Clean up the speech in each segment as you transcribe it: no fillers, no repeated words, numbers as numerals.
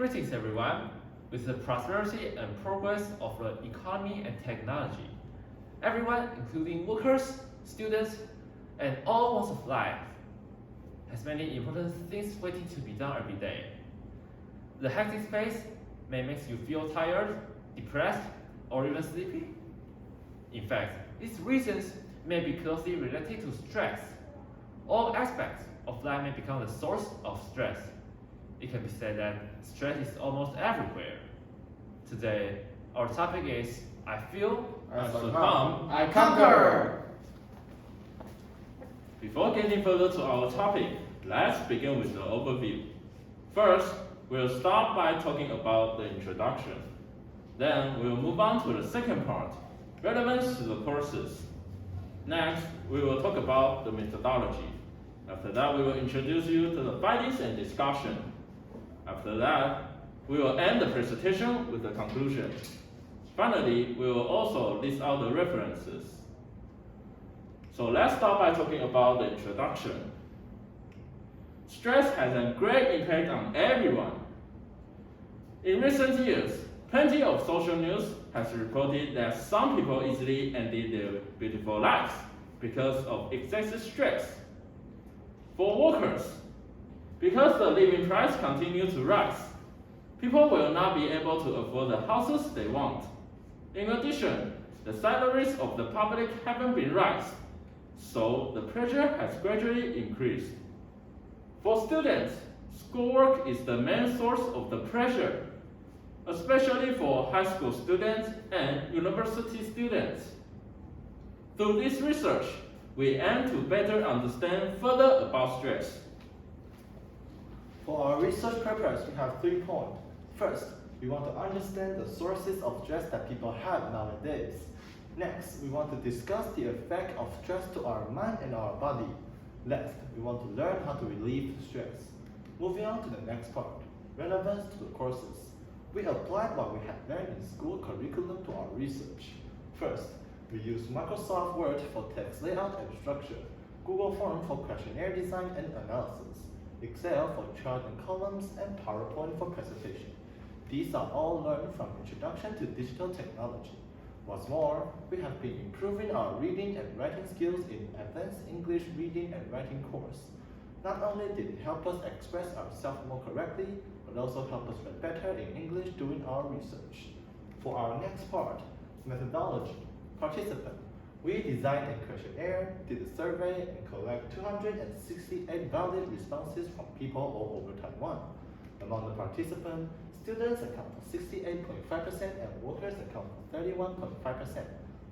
Greetings everyone. With the prosperity and progress of the economy and technology, everyone, including workers, students, and all walks of life, has many important things waiting to be done every day. The hectic space may make you feel tired, depressed, or even sleepy. In fact, these reasons may be closely related to stress. All aspects of life may become the source of stress. It can be said that stress is almost everywhere. Today, our topic is I feel, I succumb, I conquer. Before getting further to our topic, let's begin with the overview. First, we'll start by talking about the introduction. Then, we'll move on to the second part, relevance to the courses. Next, we will talk about the methodology. After that, we will introduce you to the findings and discussion. After that, we will end the presentation with the conclusion. Finally, we will also list out the references. So let's start by talking about the introduction. Stress has a great impact on everyone. In recent years, plenty of social news has reported that some people easily ended their beautiful lives because of excessive stress. For workers, because the living price continues to rise, people will not be able to afford the houses they want. In addition, the salaries of the public haven't been raised, so the pressure has gradually increased. For students, schoolwork is the main source of the pressure, especially for high school students and university students. Through this research, we aim to better understand further about stress. For our research purpose, we have 3 points. First, we want to understand the sources of stress that people have nowadays. Next, we want to discuss the effect of stress to our mind and our body. Last, we want to learn how to relieve stress. Moving on to the next part, relevance to the courses. We applied what we had learned in school curriculum to our research. First, we use Microsoft Word for text layout and structure, Google Form for questionnaire design and analysis, Excel for chart and columns, and PowerPoint for presentation. These are all learned from Introduction to Digital Technology. What's more, we have been improving our reading and writing skills in Advanced English Reading and Writing course. Not only did it help us express ourselves more correctly, but also help us write better in English during our research. For our next part, methodology, participant. We designed a questionnaire, did a survey, and collect 268 valid responses from people all over Taiwan. Among the participants, students account for 68.5% and workers account for 31.5%.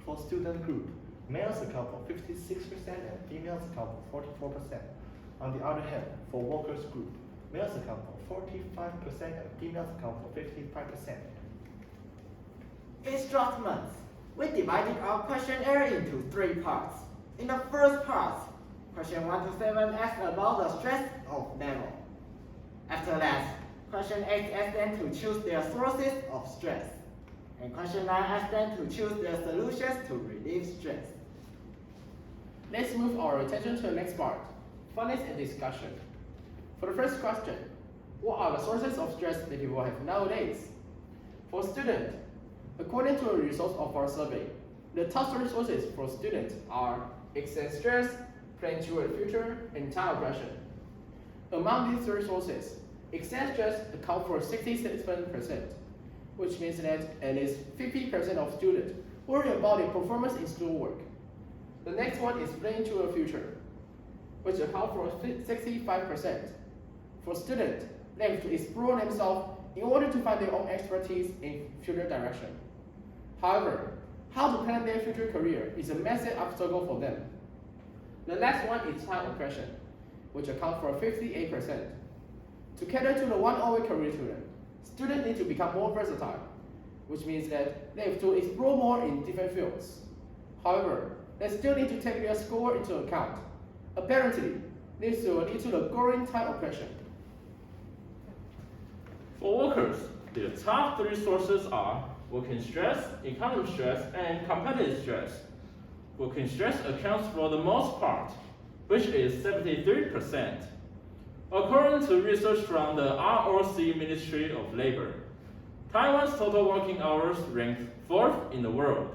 For student group, males account for 56% and females account for 44%. On the other hand, for workers group, males account for 45% and females account for 55%. Instructions. We divided our questionnaire into 3 parts. In the first part, question 1 to 7 asks about the stress of level. After that, question 8 asks them to choose their sources of stress. And question 9 asks them to choose their solutions to relieve stress. Let's move our attention to the next part, findings and discussion. For the first question, what are the sources of stress that people have nowadays? For students, according to the results of our survey, the top 3 sources for students are excess stress, planning toward the future, and time oppression. Among these 3 sources, excess stress accounts for 67%, which means that at least 50% of students worry about their performance in schoolwork. The next one is planning toward the future, which accounts for 65%. For students, they have to explore themselves in order to find their own expertise in future direction. However, how to plan their future career is a massive obstacle for them. The last one is time oppression, which accounts for 58%. To cater to the one-hour curriculum, students need to become more versatile, which means that they have to explore more in different fields. However, they still need to take their score into account. Apparently, this will lead to the growing time oppression. For workers, the top 3 sources are working stress, economic stress, and competitive stress. Working stress accounts for the most part, which is 73%. According to research from the ROC Ministry of Labor, Taiwan's total working hours ranked 4th in the world,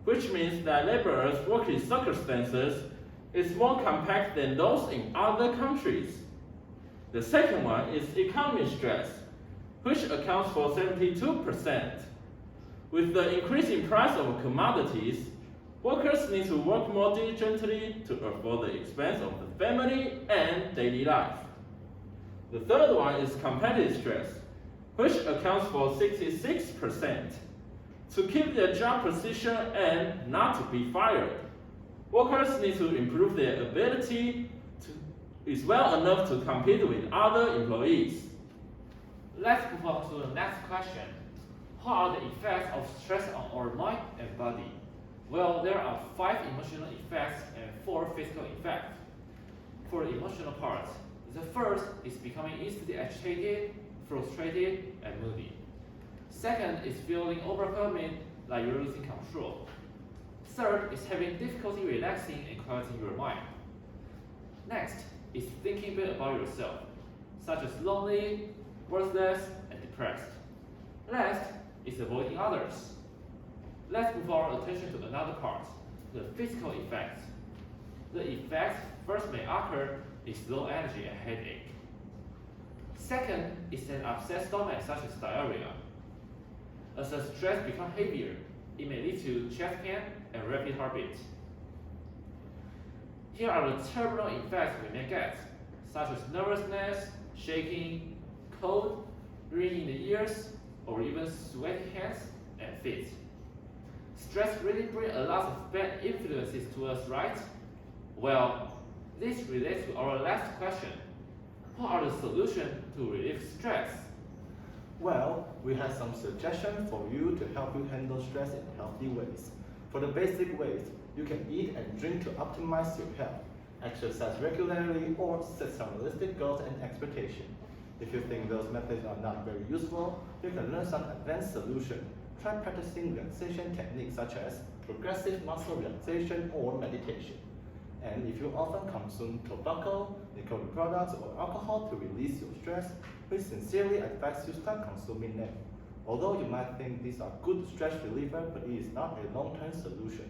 which means that laborers' working circumstances is more compact than those in other countries. The second one is economic stress, which accounts for 72%. With the increasing price of commodities, workers need to work more diligently to afford the expense of the family and daily life. The third one is competitive stress, which accounts for 66%. To keep their job position and not to be fired, workers need to improve their ability is well enough to compete with other employees. Let's move on to the next question. What are the effects of stress on our mind and body? Well, there are 5 emotional effects and 4 physical effects. For the emotional part, the first is becoming easily agitated, frustrated, and moody. Second is feeling overwhelming, like you're losing control. Third is having difficulty relaxing and quieting your mind. Next is thinking bad about yourself, such as lonely, worthless, and depressed. Last is avoiding others. Let's move our attention to another part, the physical effects. The effects first may occur is low energy and headache. Second is an upset stomach such as diarrhea. As the stress becomes heavier, it may lead to chest pain and rapid heartbeat. Here are the terminal effects we may get, such as nervousness, shaking, cold, ringing in the ears, or even sweaty hands and feet. Stress really brings a lot of bad influences to us, right? Well, this relates to our last question. What are the solutions to relieve stress? Well, we have some suggestions for you to help you handle stress in healthy ways. For the basic ways, you can eat and drink to optimize your health, exercise regularly, or set some realistic goals and expectations. If you think those methods are not very useful, you can learn some advanced solution. Try practicing relaxation techniques such as progressive muscle relaxation or meditation. And if you often consume tobacco, nicotine products, or alcohol to release your stress, we sincerely advise you start consuming them. Although you might think these are good stress reliever, but it is not a long-term solution.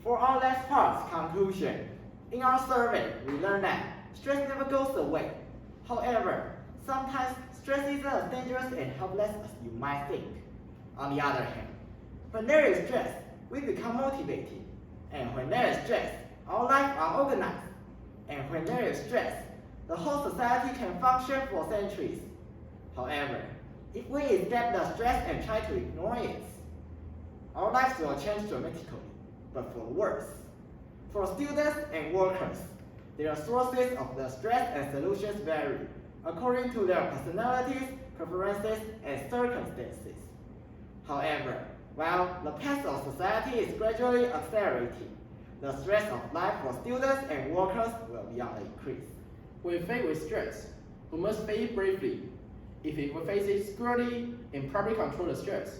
For our last part's conclusion, in our survey, we learned that stress never goes away. However, sometimes stress isn't as dangerous and helpless as you might think. On the other hand, when there is stress, we become motivated. And when there is stress, our lives are organized. And when there is stress, the whole society can function for centuries. However, if we accept the stress and try to ignore it, our lives will change dramatically, but for worse. For students and workers, their sources of the stress and solutions vary according to their personalities, preferences, and circumstances. However, while the pace of society is gradually accelerating, the stress of life for students and workers will be on the increase. When faced with stress, we must face it bravely. If we face it securely and properly control the stress,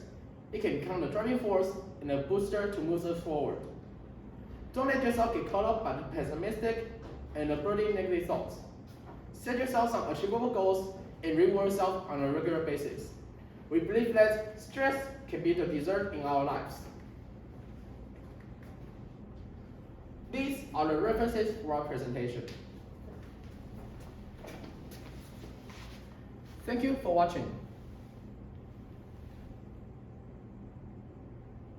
it can become the driving force and a booster to move us forward. Don't let yourself get caught up by the pessimistic and the brooding negative thoughts. Set yourself some achievable goals and reward yourself on a regular basis. We believe that stress can be the dessert in our lives. These are the references for our presentation. Thank you for watching.